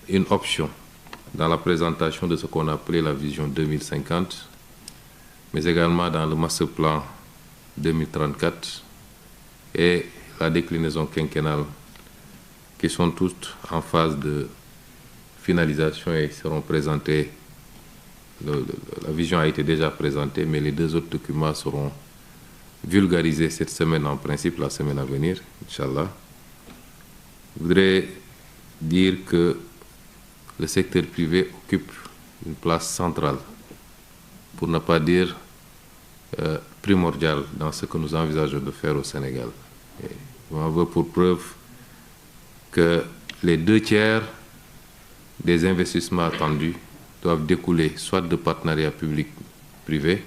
une option dans la présentation de ce qu'on appelait la vision 2050, mais également dans le master plan 2034 et la déclinaison quinquennale, qui sont toutes en phase de finalisation et seront présentées. La vision a été déjà présentée, mais les deux autres documents seront vulgarisés cette semaine, en principe la semaine à venir, Inch'Allah. Je voudrais dire que le secteur privé occupe une place centrale, pour ne pas dire primordiale, dans ce que nous envisageons de faire au Sénégal. Et j'en veux pour preuve que les 2/3 des investissements attendus doivent découler soit de partenariats publics-privés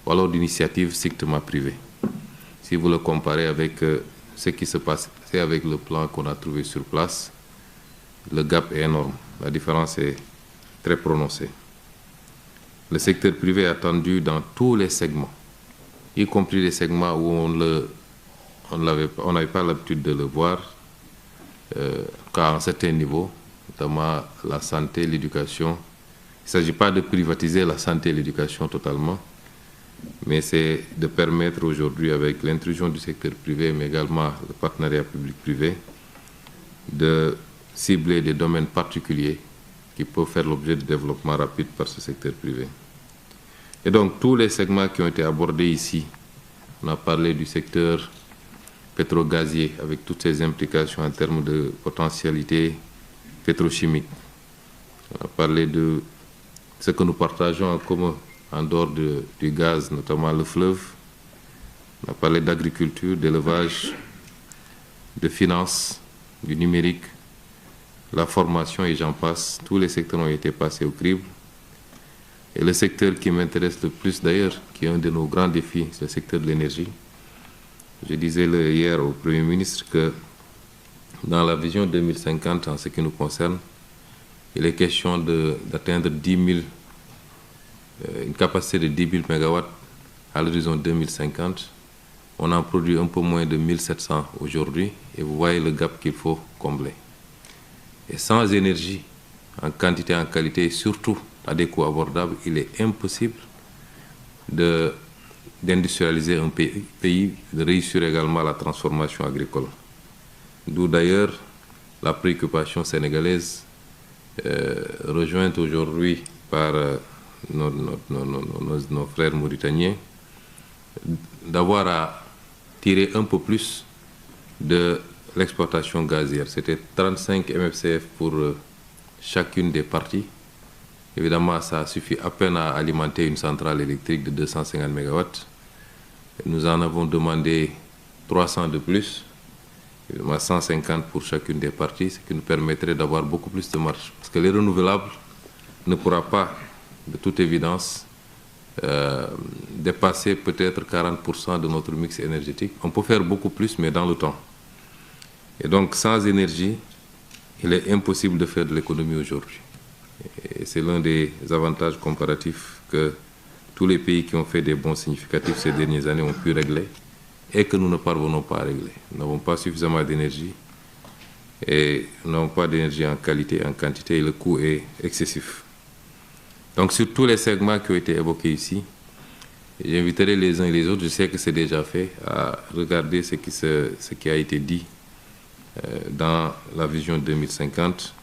ou alors d'initiatives strictement privées. Si vous le comparez avec ce qui se passe avec le plan qu'on a trouvé sur place, le gap est énorme. La différence est très prononcée. Le secteur privé est attendu dans tous les segments, y compris les segments où on n'avait pas l'habitude de le voir, qu'à un certain niveau, notamment la santé, l'éducation. Il ne s'agit pas de privatiser la santé et l'éducation totalement, mais c'est de permettre aujourd'hui, avec l'intrusion du secteur privé, mais également le partenariat public-privé, de cibler des domaines particuliers qui peuvent faire l'objet de développement rapide par ce secteur privé. Et donc, tous les segments qui ont été abordés ici, on a parlé du secteur pétro-gazier, avec toutes ses implications en termes de potentialité pétrochimique. On a parlé de ce que nous partageons en commun en dehors du gaz, notamment le fleuve. On a parlé d'agriculture, d'élevage, de finances, du numérique, la formation et j'en passe. Tous les secteurs ont été passés au crible. Et le secteur qui m'intéresse le plus d'ailleurs, qui est un de nos grands défis, c'est le secteur de l'énergie. Je disais hier au Premier ministre que dans la vision 2050, en ce qui nous concerne, il est question d'atteindre une capacité de 10 000 MW à l'horizon 2050. On en produit un peu moins de 1700 aujourd'hui et vous voyez le gap qu'il faut combler. Et sans énergie, en quantité, en qualité et surtout à des coûts abordables, il est impossible d'industrialiser un pays, de réussir également la transformation agricole. D'où d'ailleurs la préoccupation sénégalaise, rejointe aujourd'hui par nos frères mauritaniens, d'avoir à tirer un peu plus de l'exploitation gazière. C'était 35 MFCF pour chacune des parties. Évidemment, ça suffit à peine à alimenter une centrale électrique de 250 MW. Nous en avons demandé 300 de plus, évidemment 150 pour chacune des parties, ce qui nous permettrait d'avoir beaucoup plus de marge. Parce que les renouvelables ne pourra pas, de toute évidence, dépasser peut-être 40% de notre mix énergétique. On peut faire beaucoup plus, mais dans le temps. Et donc, sans énergie, il est impossible de faire de l'économie aujourd'hui. Et c'est l'un des avantages comparatifs que tous les pays qui ont fait des bons significatifs ces dernières années ont pu régler et que nous ne parvenons pas à régler. Nous n'avons pas suffisamment d'énergie et nous n'avons pas d'énergie en qualité, en quantité et le coût est excessif. Donc sur tous les segments qui ont été évoqués ici, j'inviterai les uns et les autres, je sais que c'est déjà fait, à regarder ce qui a été dit dans la vision 2050.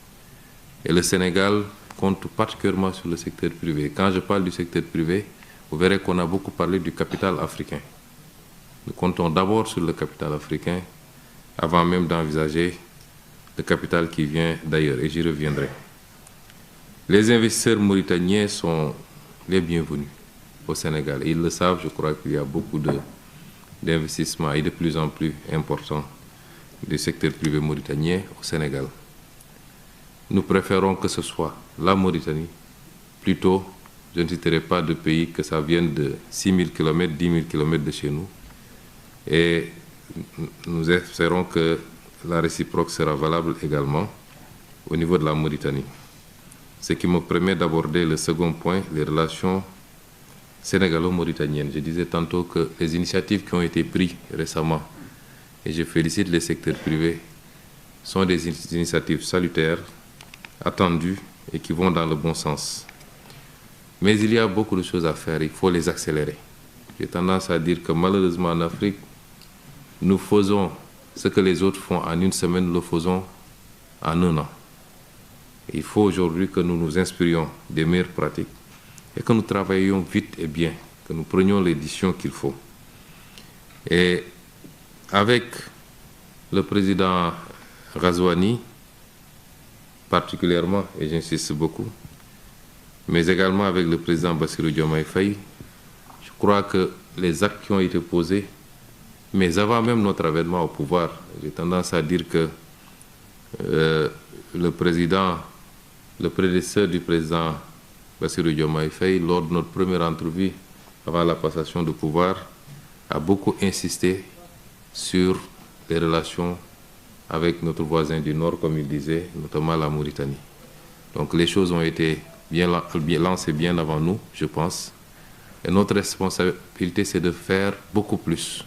Et le Sénégal compte particulièrement sur le secteur privé. Quand je parle du secteur privé, vous verrez qu'on a beaucoup parlé du capital africain. Nous comptons d'abord sur le capital africain avant même d'envisager le capital qui vient d'ailleurs, et j'y reviendrai. Les investisseurs mauritaniens sont les bienvenus au Sénégal. Et ils le savent, je crois qu'il y a beaucoup d'investissements et de plus en plus importants du secteur privé mauritanien au Sénégal. Nous préférons que ce soit la Mauritanie. Plutôt, je ne citerai pas de pays que ça vienne de 6 000 km, 10 000 km de chez nous. Et nous espérons que la réciproque sera valable également au niveau de la Mauritanie. Ce qui me permet d'aborder le second point, les relations sénégalo-mauritaniennes. Je disais tantôt que les initiatives qui ont été prises récemment, et je félicite les secteurs privés, sont des initiatives salutaires attendus et qui vont dans le bon sens. Mais il y a beaucoup de choses à faire, il faut les accélérer. J'ai tendance à dire que malheureusement en Afrique, nous faisons ce que les autres font en une semaine, nous le faisons en un an. Il faut aujourd'hui que nous nous inspirions des meilleures pratiques et que nous travaillions vite et bien, que nous prenions les décisions qu'il faut. Et avec le président Ghazouani, particulièrement, et j'insiste beaucoup, mais également avec le président Bassirou Diomaye Faye, je crois que les actes qui ont été posés, mais avant même notre avènement au pouvoir, j'ai tendance à dire que le prédécesseur du président Bassirou Diomaye Faye, lors de notre première entrevue avant la passation de pouvoir, a beaucoup insisté sur les relations avec notre voisin du Nord, comme il disait, notamment la Mauritanie. Donc les choses ont été bien lancées bien avant nous, je pense. Et notre responsabilité, c'est de faire beaucoup plus.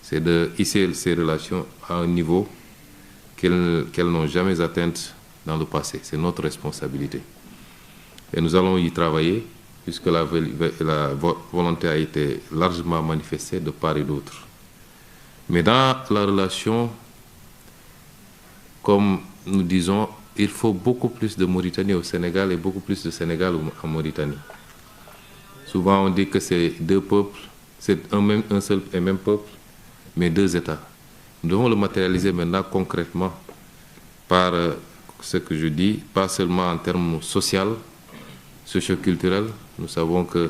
C'est de hisser ces relations à un niveau qu'elles n'ont jamais atteint dans le passé. C'est notre responsabilité. Et nous allons y travailler, puisque la volonté a été largement manifestée de part et d'autre. Mais dans la relation, comme nous disons, il faut beaucoup plus de Mauritanie au Sénégal et beaucoup plus de Sénégal en Mauritanie. Souvent on dit que c'est deux peuples, c'est un seul et même peuple, mais deux États. Nous devons le matérialiser maintenant concrètement par ce que je dis, pas seulement en termes sociaux, socio-culturels. Nous savons que,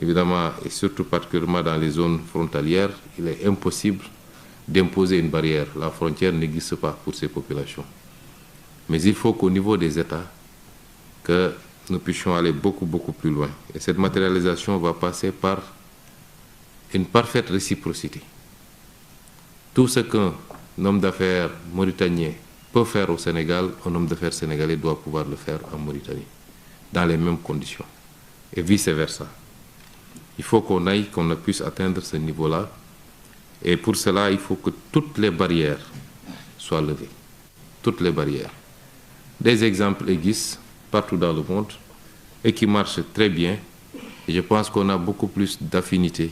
évidemment, et surtout particulièrement dans les zones frontalières, il est impossible d'imposer une barrière. La frontière n'existe pas pour ces populations. Mais il faut qu'au niveau des États, que nous puissions aller beaucoup plus loin. Et cette matérialisation va passer par une parfaite réciprocité. Tout ce qu'un homme d'affaires mauritanien peut faire au Sénégal, un homme d'affaires sénégalais doit pouvoir le faire en Mauritanie, dans les mêmes conditions, et vice-versa. Il faut qu'on puisse atteindre ce niveau-là, et pour cela, il faut que toutes les barrières soient levées. Toutes les barrières. Des exemples existent partout dans le monde et qui marchent très bien. Et je pense qu'on a beaucoup plus d'affinité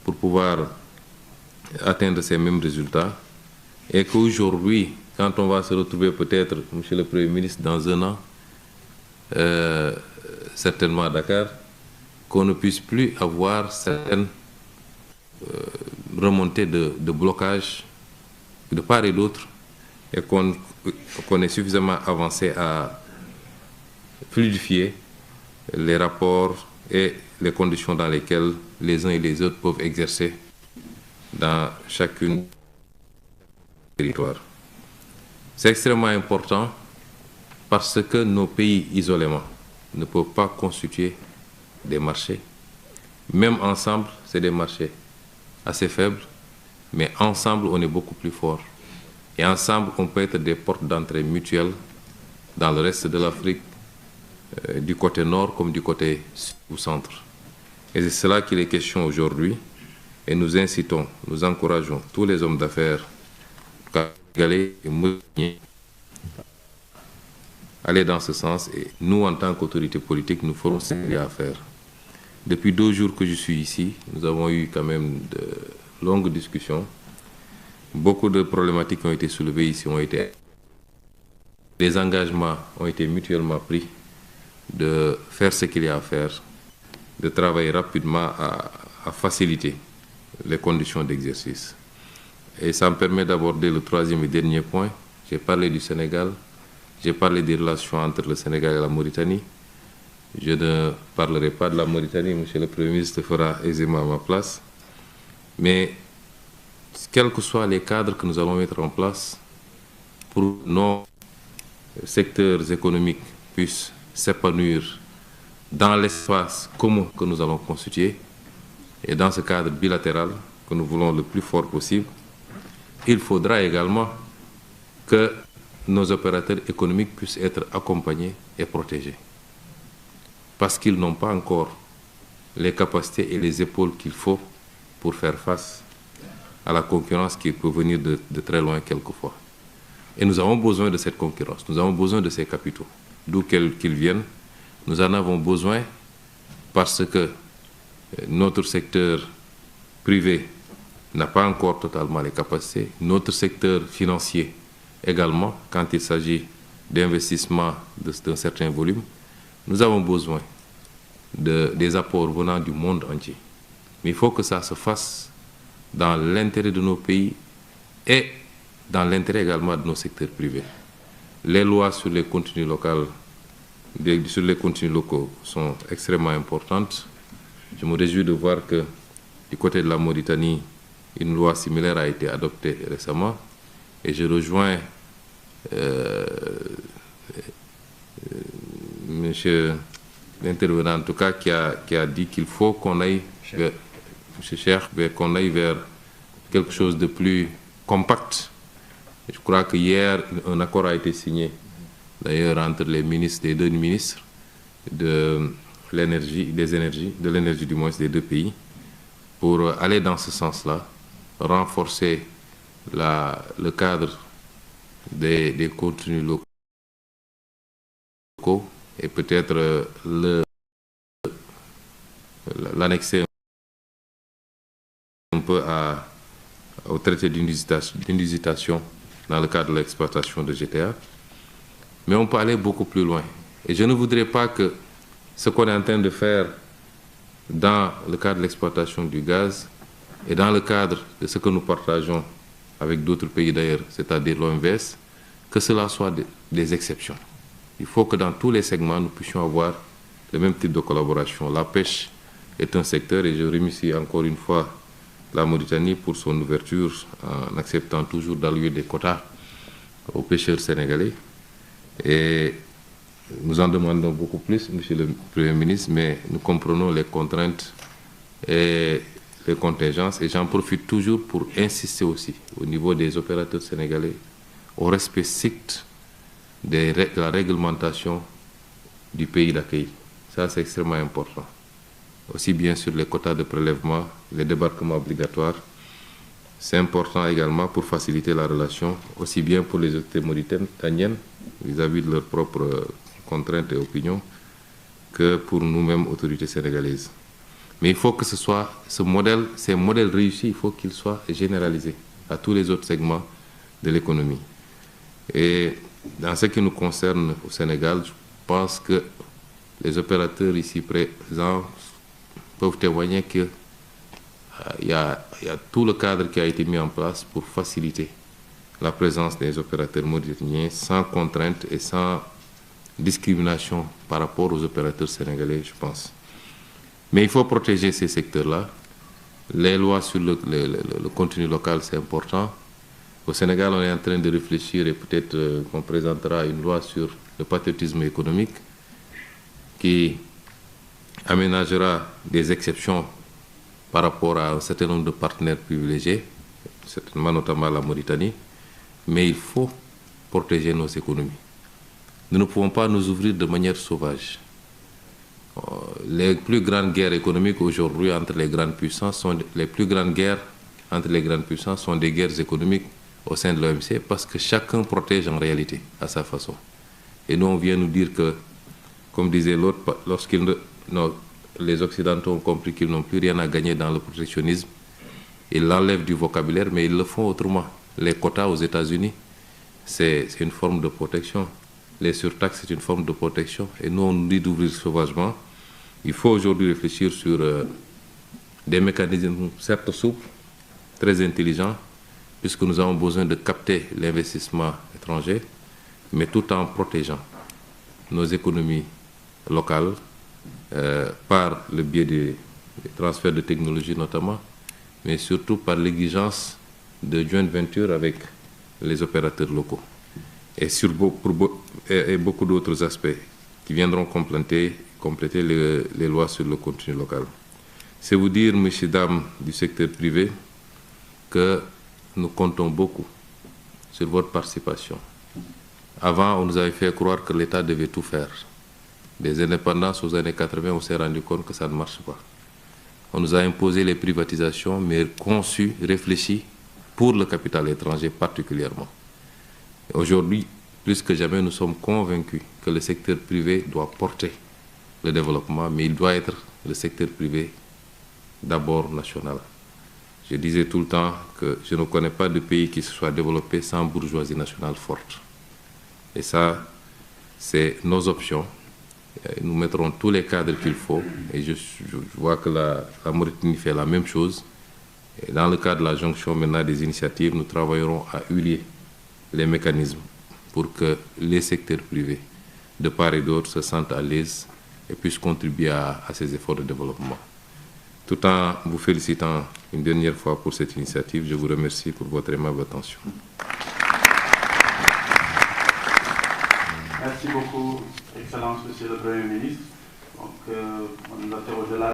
pour pouvoir atteindre ces mêmes résultats. Et qu'aujourd'hui, quand on va se retrouver peut-être, Monsieur le Premier ministre, dans un an, certainement à Dakar, qu'on ne puisse plus avoir certaines remontées de blocage de part et d'autre, et qu'on ait suffisamment avancé à fluidifier les rapports et les conditions dans lesquelles les uns et les autres peuvent exercer dans chacune des territoires. C'est extrêmement important parce que nos pays isolément ne peuvent pas constituer des marchés. Même ensemble, c'est des marchés assez faibles, mais ensemble, on est beaucoup plus fort. Et ensemble, on peut être des portes d'entrée mutuelles dans le reste de l'Afrique, du côté nord comme du côté sud ou centre. Et c'est cela qu'il est question aujourd'hui. Et nous incitons, nous encourageons tous les hommes d'affaires, sénégalais et mauritaniens, à aller dans ce sens. Et nous, en tant qu'autorité politique, nous ferons ce qu'il y a à faire. Depuis 2 jours que je suis ici, nous avons eu quand même de longues discussions. Beaucoup de problématiques ont été soulevées ici, des engagements ont été mutuellement pris de faire ce qu'il y a à faire, de travailler rapidement à faciliter les conditions d'exercice. Et ça me permet d'aborder le 3e et dernier point. J'ai parlé du Sénégal, j'ai parlé des relations entre le Sénégal et la Mauritanie. Je ne parlerai pas de la Mauritanie, Monsieur le Premier ministre fera aisément à ma place. Mais quels que soient les cadres que nous allons mettre en place pour que nos secteurs économiques puissent s'épanouir dans l'espace commun que nous allons constituer et dans ce cadre bilatéral que nous voulons le plus fort possible, il faudra également que nos opérateurs économiques puissent être accompagnés et protégés. Parce qu'ils n'ont pas encore les capacités et les épaules qu'il faut pour faire face à la concurrence qui peut venir de très loin quelquefois. Et nous avons besoin de cette concurrence, nous avons besoin de ces capitaux, d'où qu'ils viennent. Nous en avons besoin parce que notre secteur privé n'a pas encore totalement les capacités. Notre secteur financier également, quand il s'agit d'investissements d'un certain volume, nous avons besoin des apports venant du monde entier. Mais il faut que ça se fasse dans l'intérêt de nos pays et dans l'intérêt également de nos secteurs privés. Les lois sur les contenus locaux, sur les contenus locaux sont extrêmement importantes. Je me réjouis de voir que du côté de la Mauritanie, une loi similaire a été adoptée récemment. Et je rejoins monsieur l'intervenant, en tout cas, qui a dit qu'il faut qu'on aille qu'on aille vers quelque chose de plus compact. Je crois que hier, un accord a été signé, d'ailleurs, entre les ministres, les deux ministres de l'énergie, de l'énergie du moins des deux pays, pour aller dans ce sens-là, renforcer le cadre des contenus locaux et peut-être l'annexer un peu au traité d'unification dans le cadre de l'exploitation de GTA. Mais on peut aller beaucoup plus loin. Et je ne voudrais pas que ce qu'on est en train de faire dans le cadre de l'exploitation du gaz et dans le cadre de ce que nous partageons avec d'autres pays d'ailleurs, c'est-à-dire l'OMVS, que cela soit des exceptions. Il faut que dans tous les segments, nous puissions avoir le même type de collaboration. La pêche est un secteur, et je remercie encore une fois la Mauritanie pour son ouverture en acceptant toujours d'allouer des quotas aux pêcheurs sénégalais. Et nous en demandons beaucoup plus, Monsieur le Premier ministre, mais nous comprenons les contraintes et les contingences. Et j'en profite toujours pour insister aussi au niveau des opérateurs sénégalais au respect strict de la réglementation du pays d'accueil. Ça, c'est extrêmement important. Aussi bien sur les quotas de prélèvement, les débarquements obligatoires. C'est important également pour faciliter la relation, aussi bien pour les autorités mauritaniennes vis-à-vis de leurs propres contraintes et opinions, que pour nous-mêmes, autorités sénégalaises. Mais il faut que ce soit ces modèles réussis, il faut qu'ils soient généralisés à tous les autres segments de l'économie. Et dans ce qui nous concerne au Sénégal, je pense que les opérateurs ici présents peuvent témoigner qu'il y a tout le cadre qui a été mis en place pour faciliter la présence des opérateurs mauritaniens sans contrainte et sans discrimination par rapport aux opérateurs sénégalais, je pense. Mais il faut protéger ces secteurs-là. Les lois sur le contenu local, c'est important. Au Sénégal, on est en train de réfléchir et peut-être qu'on présentera une loi sur le patriotisme économique qui aménagera des exceptions par rapport à un certain nombre de partenaires privilégiés, certainement notamment la Mauritanie, mais il faut protéger nos économies. Nous ne pouvons pas nous ouvrir de manière sauvage. Les plus grandes guerres économiques aujourd'hui entre les grandes puissances sont des guerres économiques au sein de l'OMC parce que chacun protège en réalité à sa façon. Et nous, on vient nous dire que, comme disait l'autre, les Occidentaux ont compris qu'ils n'ont plus rien à gagner dans le protectionnisme, ils l'enlèvent du vocabulaire, mais ils le font autrement. Les quotas aux États-Unis, c'est une forme de protection. Les surtaxes, c'est une forme de protection. Et nous, on nous dit d'ouvrir sauvagement. Il faut aujourd'hui réfléchir sur des mécanismes certes souples, très intelligents, puisque nous avons besoin de capter l'investissement étranger, mais tout en protégeant nos économies locales par le biais des transferts de technologies notamment, mais surtout par l'exigence de joint venture avec les opérateurs locaux. Et beaucoup d'autres aspects qui viendront compléter les lois sur le contenu local. C'est vous dire, messieurs, dames du secteur privé, que nous comptons beaucoup sur votre participation. Avant, on nous avait fait croire que l'État devait tout faire. Des indépendances aux années 80, on s'est rendu compte que ça ne marche pas. On nous a imposé les privatisations, mais conçues, réfléchies pour le capital étranger particulièrement. Aujourd'hui, plus que jamais, nous sommes convaincus que le secteur privé doit porter le développement, mais il doit être le secteur privé d'abord national. Je disais tout le temps que je ne connais pas de pays qui se soit développé sans bourgeoisie nationale forte. Et ça, c'est nos options. Nous mettrons tous les cadres qu'il faut. Et je vois que la Mauritanie fait la même chose. Et dans le cadre de la jonction maintenant des initiatives, nous travaillerons à huiler les mécanismes pour que les secteurs privés, de part et d'autre, se sentent à l'aise et puissent contribuer à ces efforts de développement. Tout en vous félicitant une dernière fois pour cette initiative, je vous remercie pour votre aimable attention. Merci beaucoup, Excellence, Monsieur le Premier ministre. Donc, on interroge là.